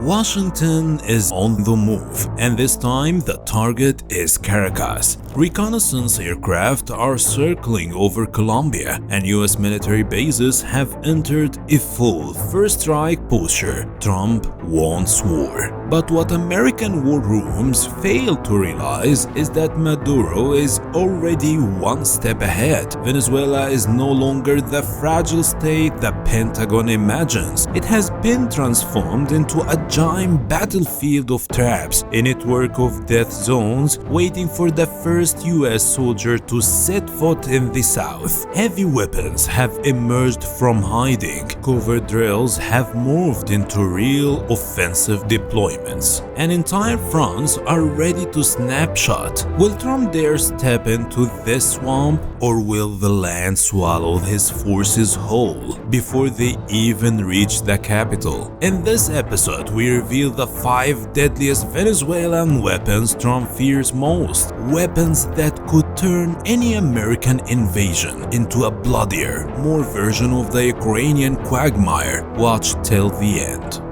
Washington is on the move, and this time the target is Caracas. Reconnaissance aircraft are circling over Colombia, and US military bases have entered a full first strike posture. Trump wants war. But what American war rooms fail to realize is that Maduro is already one step ahead. Venezuela is no longer the fragile state the Pentagon imagines. It has been transformed into a giant battlefield of traps, a network of death zones waiting for the first US soldier to set foot in the south. Heavy weapons have emerged from hiding. Covert drills have morphed into real offensive deployments, and entire fronts are ready to snapshot. Will Trump dare step into this swamp, or will the land swallow his forces whole before they even reach the capital? In this episode, we reveal the 5 deadliest Venezuelan weapons Trump fears most. Weapons that could turn any American invasion into a bloodier, more version of the Ukrainian quagmire. Watch till the end.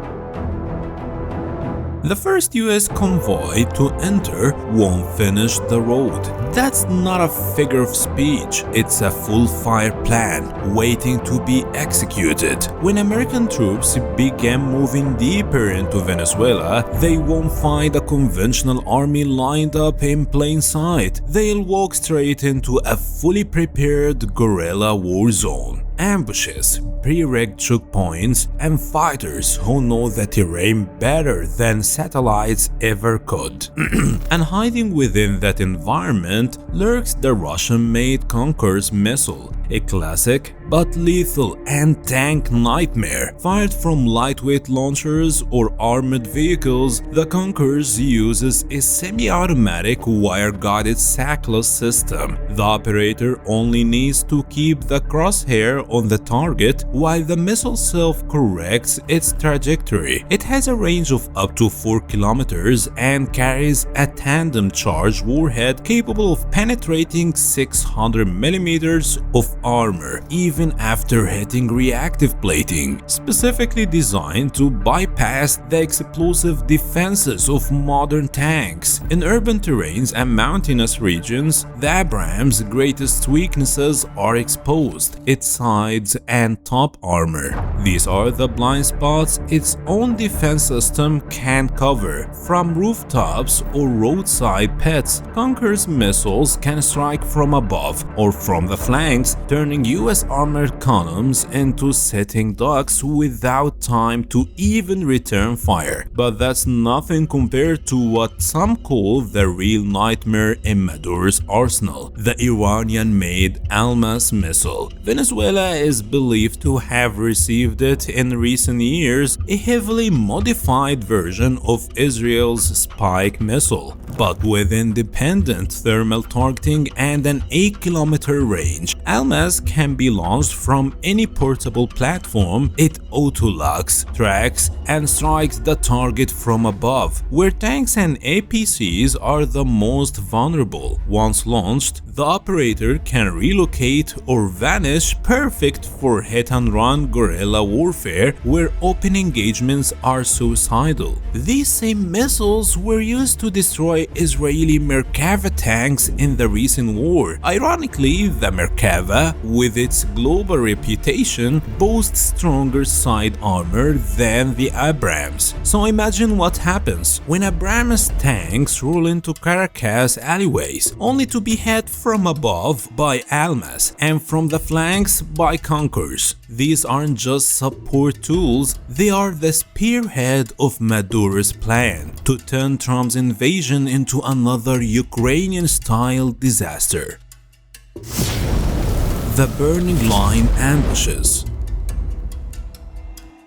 The first US convoy to enter won't finish the road. That's not a figure of speech, it's a full-fire plan waiting to be executed. When American troops began moving deeper into Venezuela, they won't find a conventional army lined up in plain sight. They'll walk straight into a fully prepared guerrilla war zone. Ambushes, pre-rigged choke points, and fighters who know the terrain better than satellites ever could. And hiding within that environment lurks the Russian-made Conqueror's missile, a classic but lethal and-tank nightmare. Fired from lightweight launchers or armored vehicles, the Conqueror uses a semi-automatic wire-guided sackless system. The operator only needs to keep the crosshair on the target while the missile self-corrects its trajectory. It has a range of up to 4 kilometers and carries a tandem charge warhead capable of penetrating 600 millimeters of armor even after hitting reactive plating, specifically designed to bypass the explosive defenses of modern tanks. In urban terrains and mountainous regions, the Abrams' greatest weaknesses are exposed: its sides and top armor. These are the blind spots its own defense system can't cover. From rooftops or roadside pits, Conqueror's missiles can strike from above or from the flanks, turning US armored columns into sitting ducks without time to even return fire. But that's nothing compared to what some call the real nightmare in Maduro's arsenal, the Iranian-made Almas missile. Venezuela is believed to have received it in recent years, a heavily modified version of Israel's Spike missile, but with independent thermal targeting and an 8-kilometer range. Almas can be launched from any portable platform. It auto-locks, tracks, and strikes the target from above, where tanks and APCs are the most vulnerable. Once launched, the operator can relocate or vanish, perfect for hit-and-run guerrilla warfare where open engagements are suicidal. These same missiles were used to destroy Israeli Merkava tanks in the recent war. Ironically, the Merkava, with its global reputation, boasts stronger side armor than the Abrams. So imagine what happens when Abrams tanks roll into Caracas alleyways, only to be hit from above by Almas and from the flanks by Conquerors. These aren't just support tools, they are the spearhead of Maduro's plan to turn Trump's invasion into another Ukrainian-style disaster. The burning line ambushes.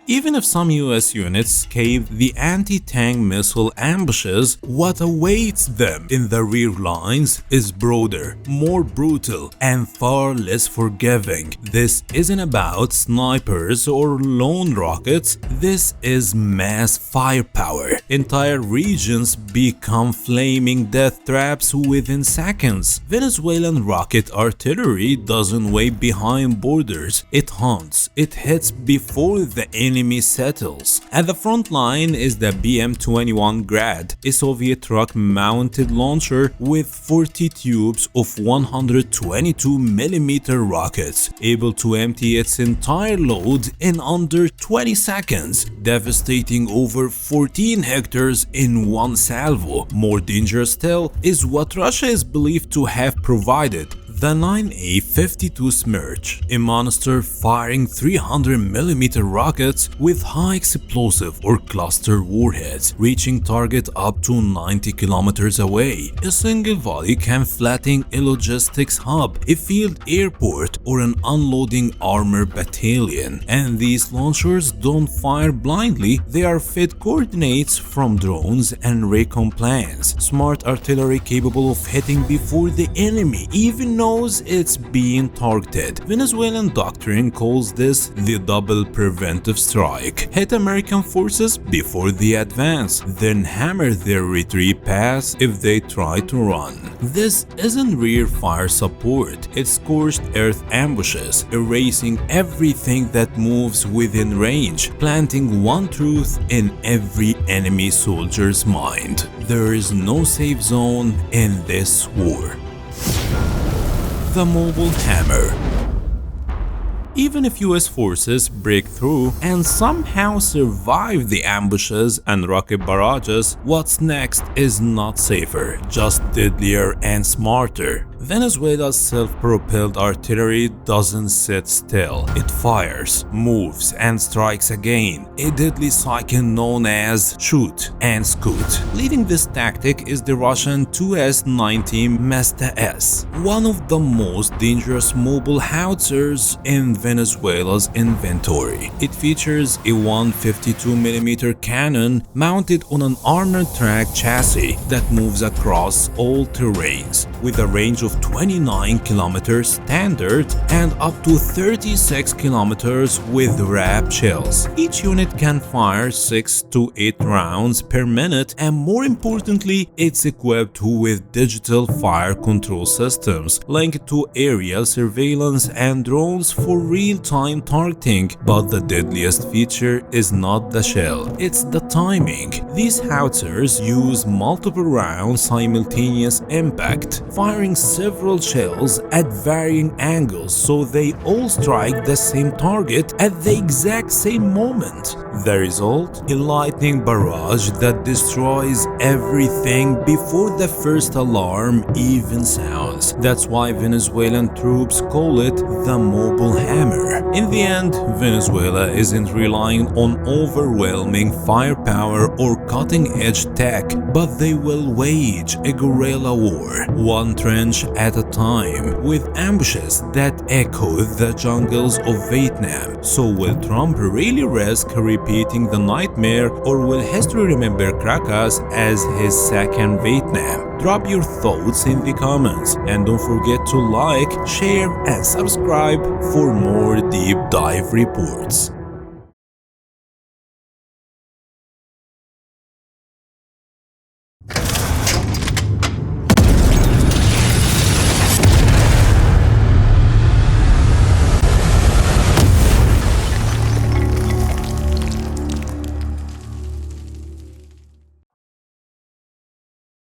Even if some US units caved the anti-tank missile ambushes, what awaits them in the rear lines is broader, more brutal, and far less forgiving. This isn't about snipers or lone rockets, this is mass firepower. Entire regions become flaming death traps within seconds. Venezuelan rocket artillery doesn't wait behind borders, it hunts, it hits before the enemy enemy settles. At the front line is the BM-21 Grad, a Soviet truck-mounted launcher with 40 tubes of 122mm rockets, able to empty its entire load in under 20 seconds, devastating over 14 hectares in one salvo. More dangerous still is what Russia is believed to have provided: the 9A-52 Smerch, a monster firing 300mm rockets with high explosive or cluster warheads, reaching target up to 90 kilometers away. A single volley can flatten a logistics hub, a field airport, or an unloading armor battalion. And these launchers don't fire blindly, they are fed coordinates from drones and recon plans. Smart artillery capable of hitting before the enemy even knows it's being targeted. Venezuelan doctrine calls this the double preventive strike. Hit American forces before they advance, then hammer their retreat paths if they try to run. This isn't rear fire support, it's scorched earth ambushes, erasing everything that moves within range, planting one truth in every enemy soldier's mind: there is no safe zone in this war. The mobile hammer. Even if US forces break through and somehow survive the ambushes and rocket barrages, what's next is not safer, just deadlier and smarter. Venezuela's self-propelled artillery doesn't sit still. It fires, moves, and strikes again, a deadly cycle known as shoot and scoot. Leading this tactic is the Russian 2S-90 Mesta S, one of the most dangerous mobile howitzers in Venezuela's inventory. It features a 152mm cannon mounted on an armored track chassis that moves across all terrains, with a range of 29 kilometers standard and up to 36 kilometers with wrap shells. Each unit can fire 6 to 8 rounds per minute, and more importantly, it's equipped with digital fire control systems linked to aerial surveillance and drones for real-time targeting. But the deadliest feature is not the shell, it's the timing. These howitzers use multiple rounds simultaneous impact, firing several shells at varying angles so they all strike the same target at the exact same moment. The result? A lightning barrage that destroys everything before the first alarm even sounds. That's why Venezuelan troops call it the mobile hammer. In the end, Venezuela isn't relying on overwhelming firepower or cutting-edge tech, but they will wage a guerrilla war, one trench at a time, with ambushes that echo the jungles of Vietnam. So will Trump really risk repeating the nightmare, or will history remember Caracas as his second Vietnam? Drop your thoughts in the comments, and don't forget to like, share and subscribe for more deep dive reports.